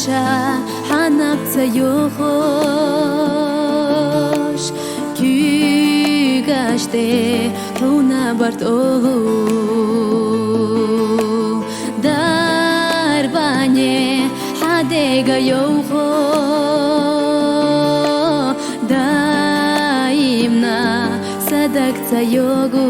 Lasha hanap tsayosh Kugashte huna bart olu Darbanye hadega yoho Daimna sadak tsayogu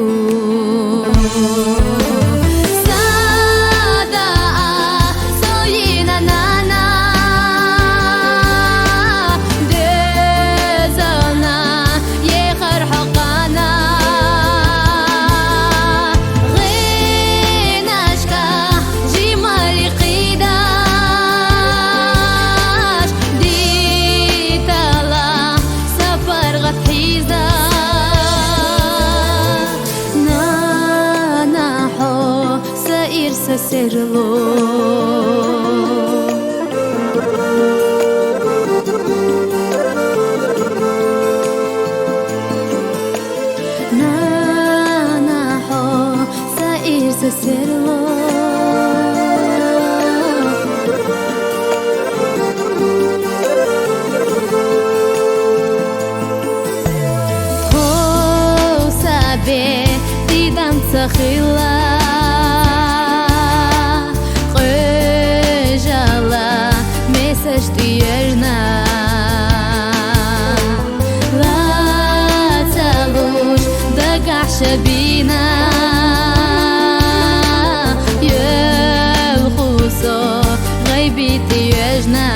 Serlo na ho sair se serlo ho sabe tidam tsakhila Stierna La talush da gahshabina Yel khuso ghaibi tiyajna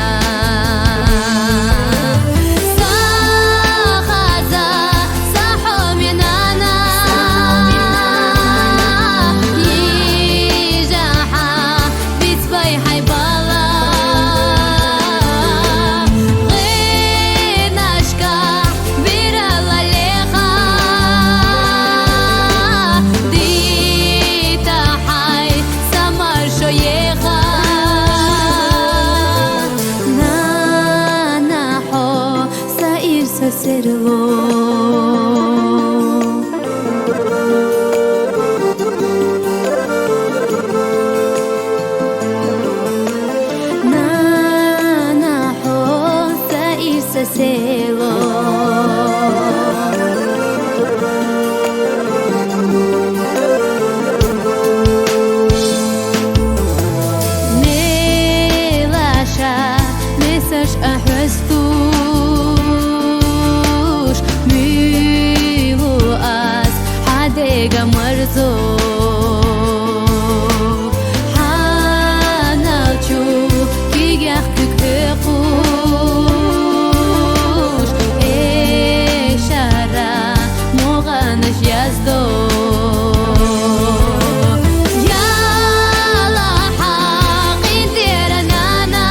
Serlo na ho sair se serlo me lasha mesaj ahstu Gamarzo Hanachu Kigach Kukush Eshara Moganash Yazdo Yala Haqin Teranana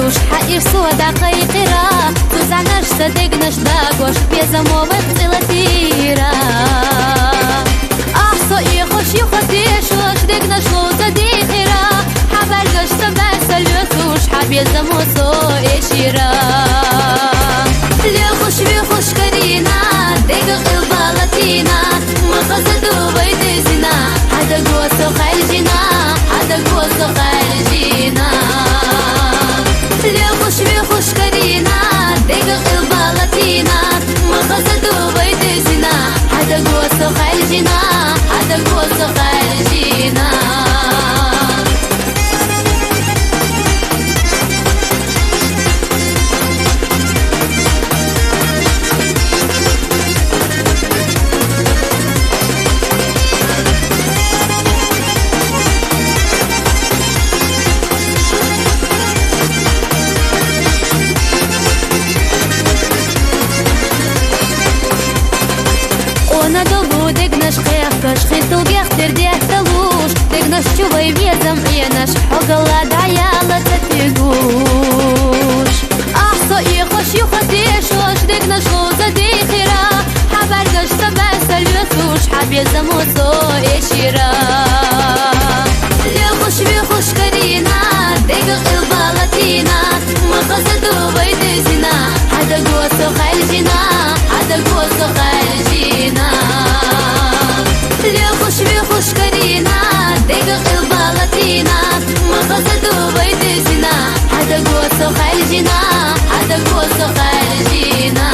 دوش حقير سودا قيقرا تزعناش صدقناش داقوش بيزموت قلتيرا أحصائي خوش يخديش وش دقناش لوزا ديخرا حبالجاش تباس اليوسوش حبيزمو سو إشيرا ليخوش بيخوش كرينا دقق البالاتينا مخزدو بيدزنا حدا قوسو خالجينا حدا قوسو خالجينا ليخوش بيخوش كرينا دقق البالاتينا مخزدو بيدزنا حدا قوسو خالجينا حدا قوسو خالجينا خيتو بيختر ديحتلوش دقناش شوي بيزم عيناش حقلا دعيالة تتيقوش أحصائي خوش يخديشوش دقناش لوزا ديخرا حبالجاش تباس اليوسوش حبيزم وصو إشيرا ليخوش بيخوش كرينا دقق البالاتينا مخزدو بيدزنا حدا قوسو خالجينا حدا قوسو خالجينا ليخوش بيخوش كرينا دقق البالاتينا مخزدو بيدزنا حدا قوسو خالجينا حدا قوسو خالجينا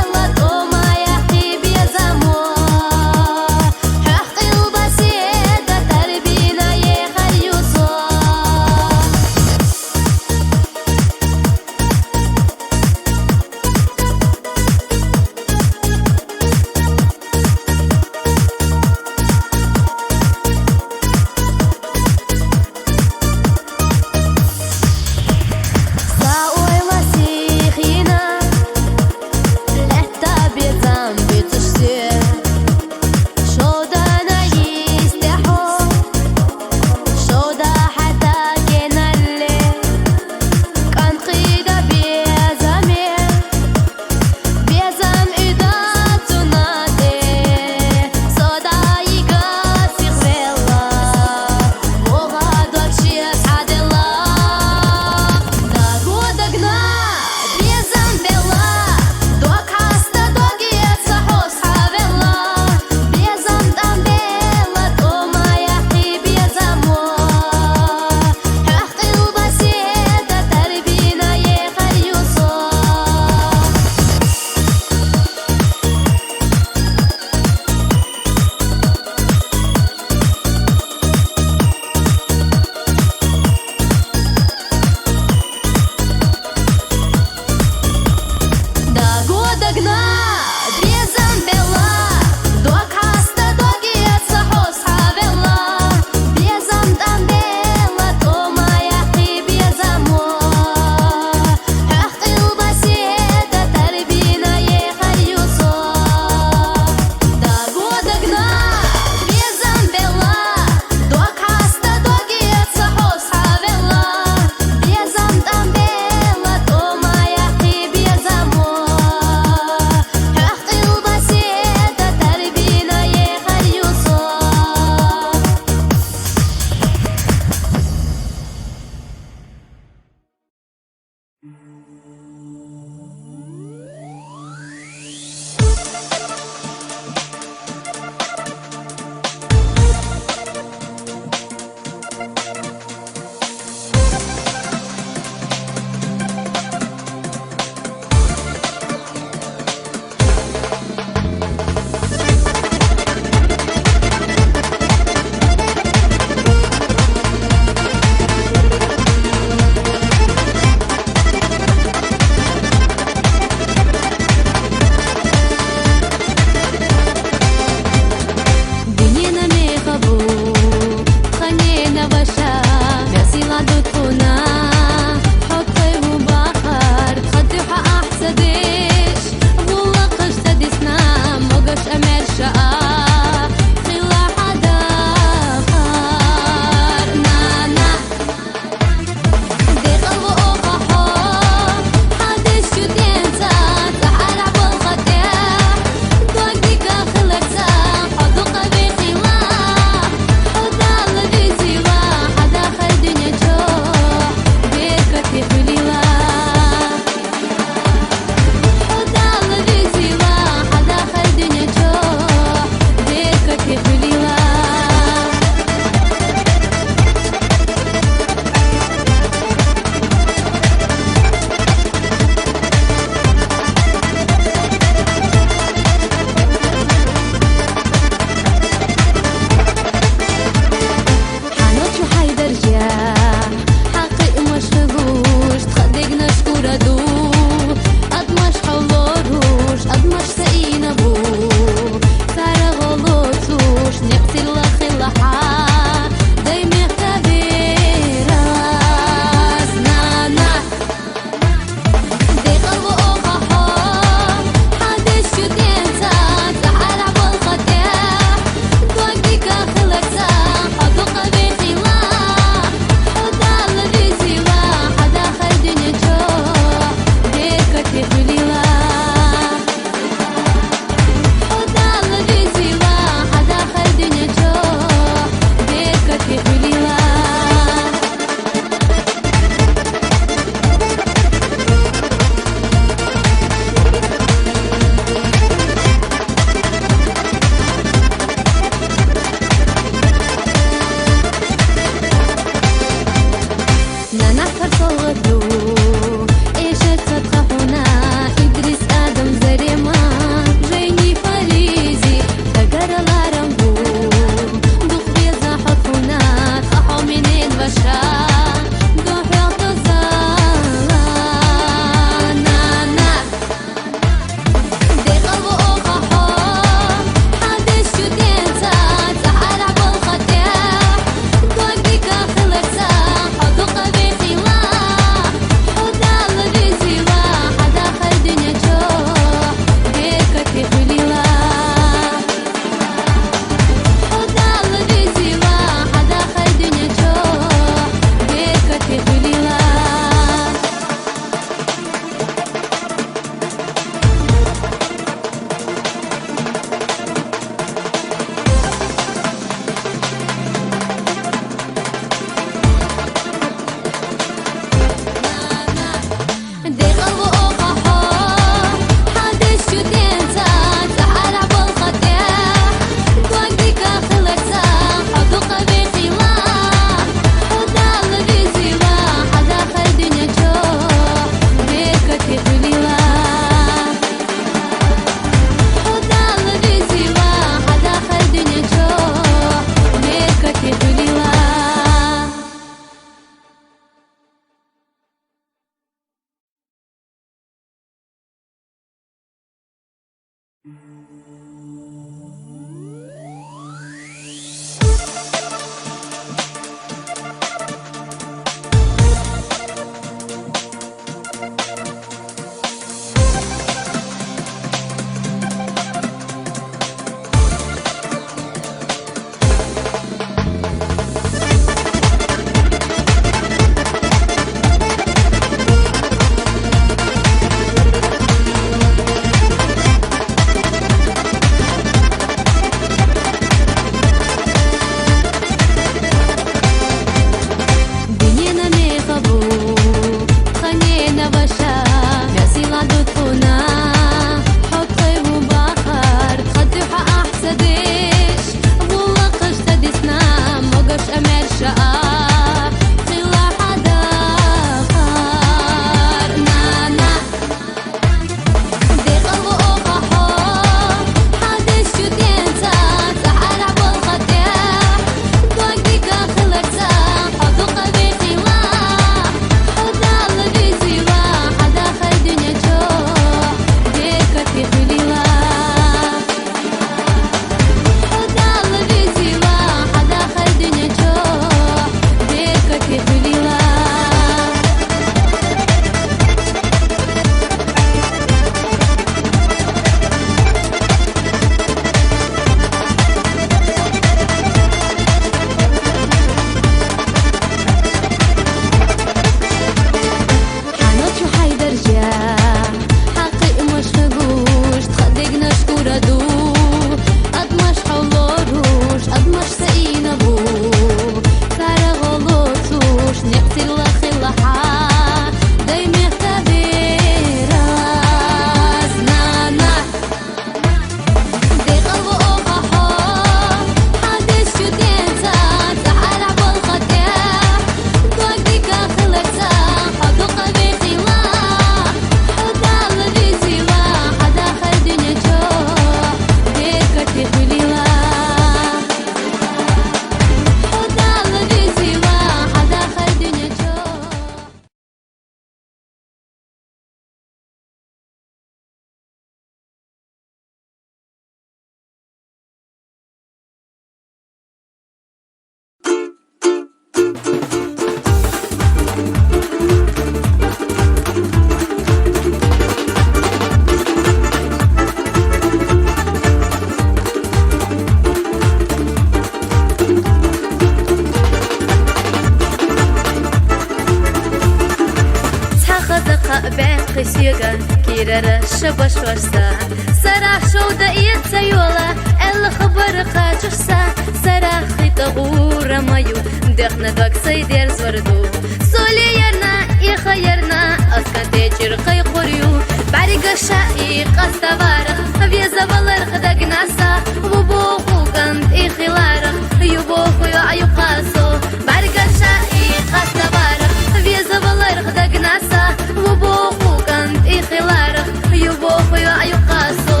خسيقة كيرارة شبش ورسا سراح شودة يتسيولا الخبر قاجرسا سراح خيطغورة مايو دخنا دوك سيدير زوردو سولي يرنا يخيرنا أسكن تيجر قي قريو باريقا شائي قاستوارخ فيزا بالرخ دقناسا وبوخو قند إخلارخ يبوخو يعيو قاسو باريقا شائي قاستوارخ فيزا بالرخ دقناسا وبوخو قند إخلارخ يبوخو يعيو قاسو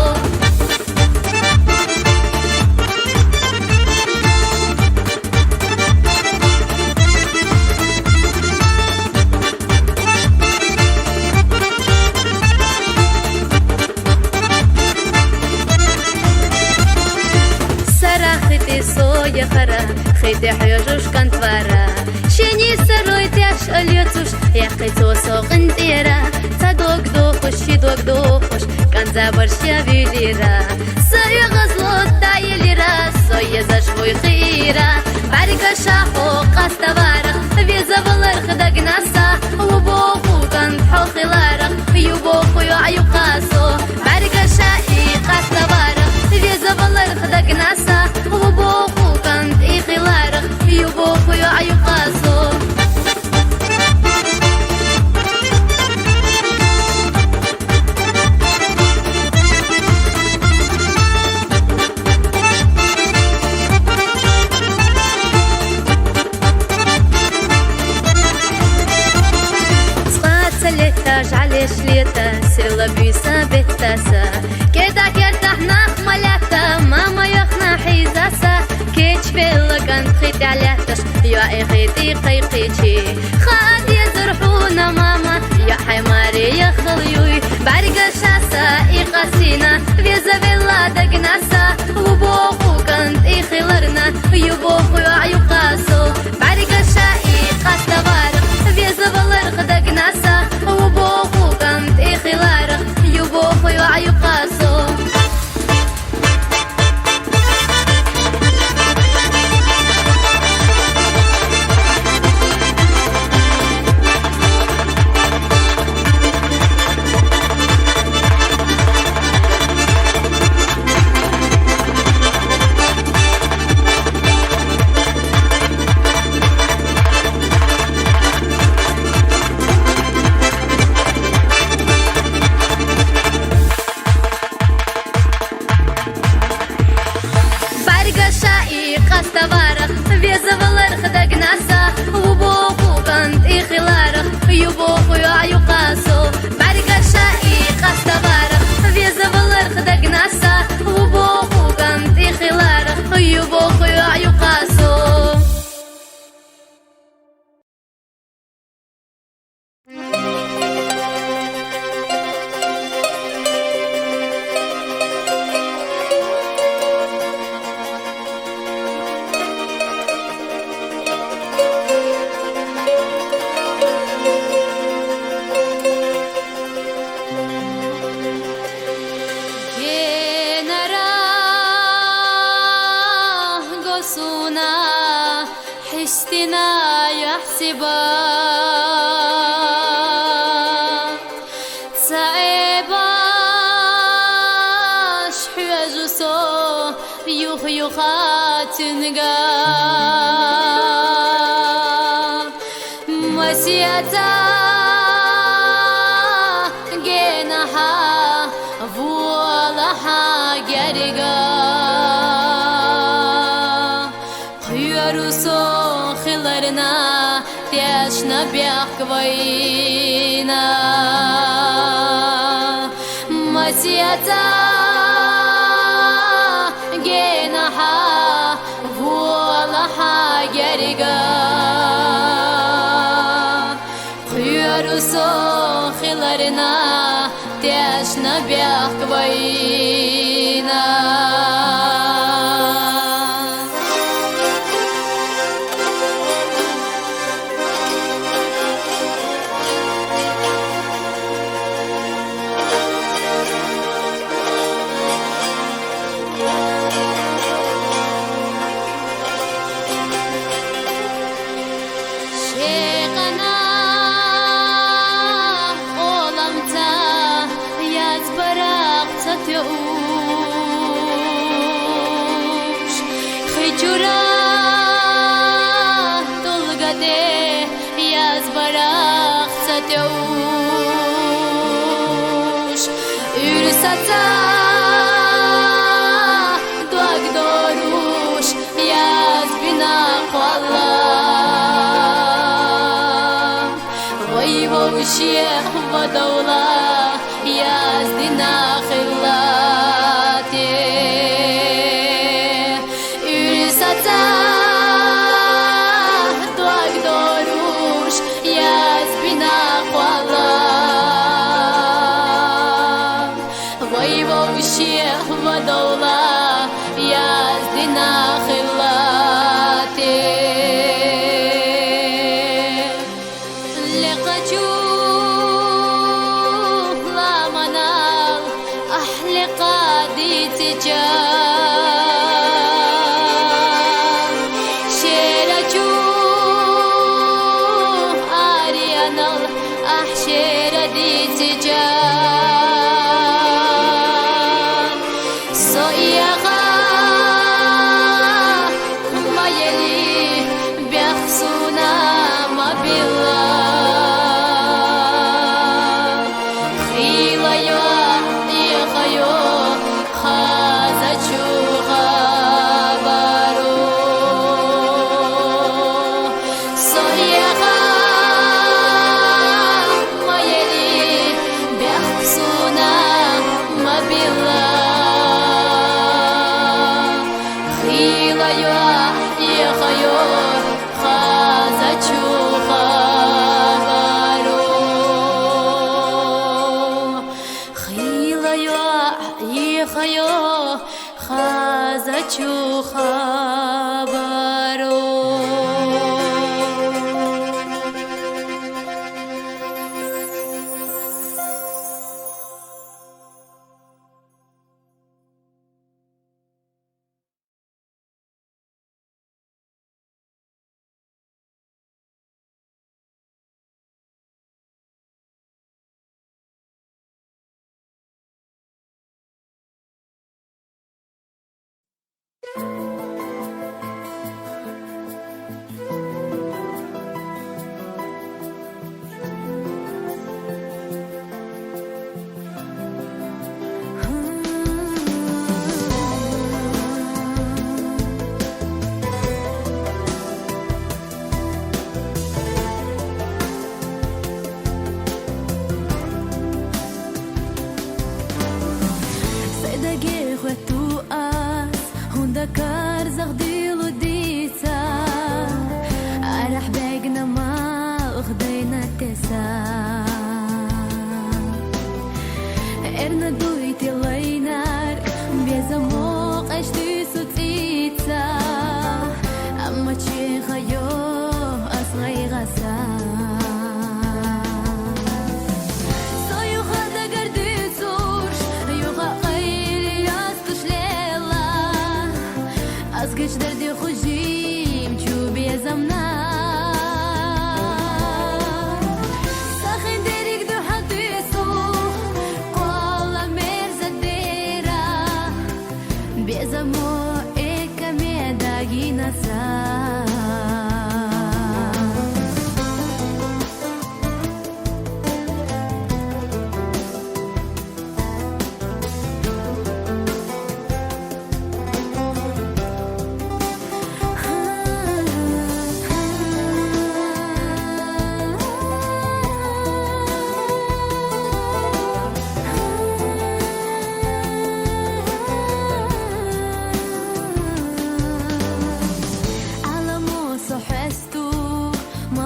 يا خرا خيتي حيوش كانت ورا شيني سروي تاش اليوتوش يا قيتو سوق انتيرا تدوق دوخش يدوق دوخش كان زابرش يا بيليرا سايا غزلو تاي ليرا سويا زاشوي خيرا باريكا شاخو قاستا بارخ فيزا بالرخ دقناسا وبوخو كان حوخي لارخ يبوخو يعيو قاسو باريكا شاي قاستا بارخ فيزا بالرخ دقناسا وبوخو كانت إخلارخ يبوخو يعيو قاسو سقات عليش ليتا سيلا بيسا بيتاسا كيدا كيرتاح ملاتا ماما يخنا حيزاسا كيتش فيلا كانت خيتي عليتش يا خيتي قيقيتشي خاد يزرحونا ماما يا حماري يا خليوي بارقا شاس دقناسا إقاسينا فيزا بلا دقناسا وبوخو كنت إخلرنا يبوخو يقاسو بعرق الشائي قاس تبارق فيزا بلرق دقناسا وبوخو كنت إخلارق يبوخو يقاسو استوارخ فيزا بلرخ دقناسا وبوخو كنت إخلارخ يبوخو يقاسو بعرق الشائق استوارخ فيزا بلرخ دقناسا وبوخو كنت إخلارخ يبوخو يقاسو حستنا يحسبا تعباش حيجسو يخاتنغا مسيتا جناها فولها جرغا خيارسو خلرنا تيشنا بيحكوينا مسيتا جناها فولها جرغا خيارسو خلرنا تيشنا بيحكوينا خجورا تلغده ياز براق ستوش ürسata دوغ دوروش ياز بنا قوالا ويبو شيخ ودولا ياز دينا خلاتي دوغ دوروش ياز بنا قوالا ويبو شيخ ودولا ياز دينا خلاتي لقجو لا منال أحلى قادي تجاه شيرجو آريانال أحشير دي تجاه سويغا ما يلي بيخصونا ما بالله خيلا يو يخيو خازچو خبرو سويغا ما يلي بيخصونا natesa Erna duyti lainar Bezamo qashti sutsitsa Amma chehayo asgay gasa Soyuha da gardi sursh Yuha qayl yastush lela Azgach dardi khujim chu bezamna Bezamo ekame daginasa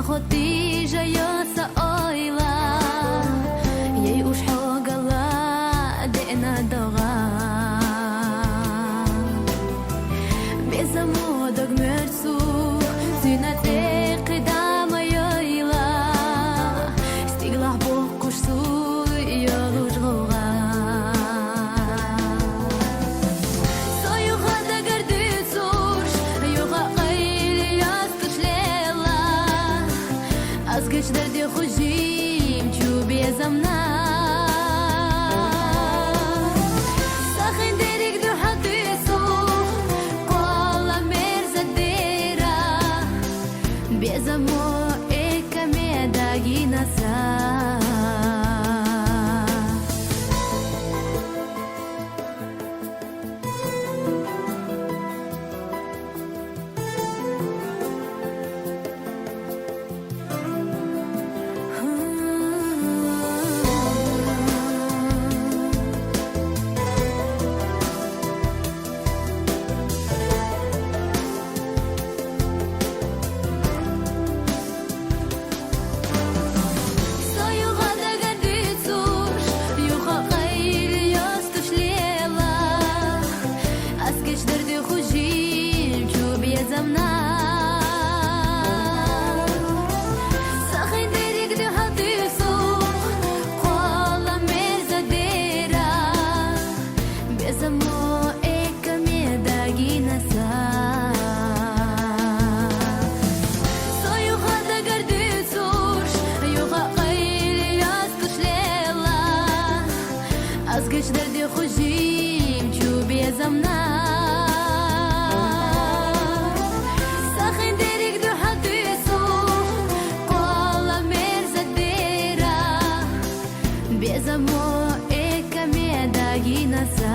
خدي جاية سايلة يوش حوق الله دقنا دغا بزمو دق مرسو سنة قدام يايلا استقلع بوكوش سو يالوش غوغا سايو غدا قردي سوش يوغا قيل ياستوش ليلا Azgach dardi khujim chu bezamna Sakhin derik du hadisu Qala merzadera Bezamo ekame daginasa Azgach dardi khujim chu bezamna Sakhin derik du hadisu Qala merzadera Bezamo ekame daginasa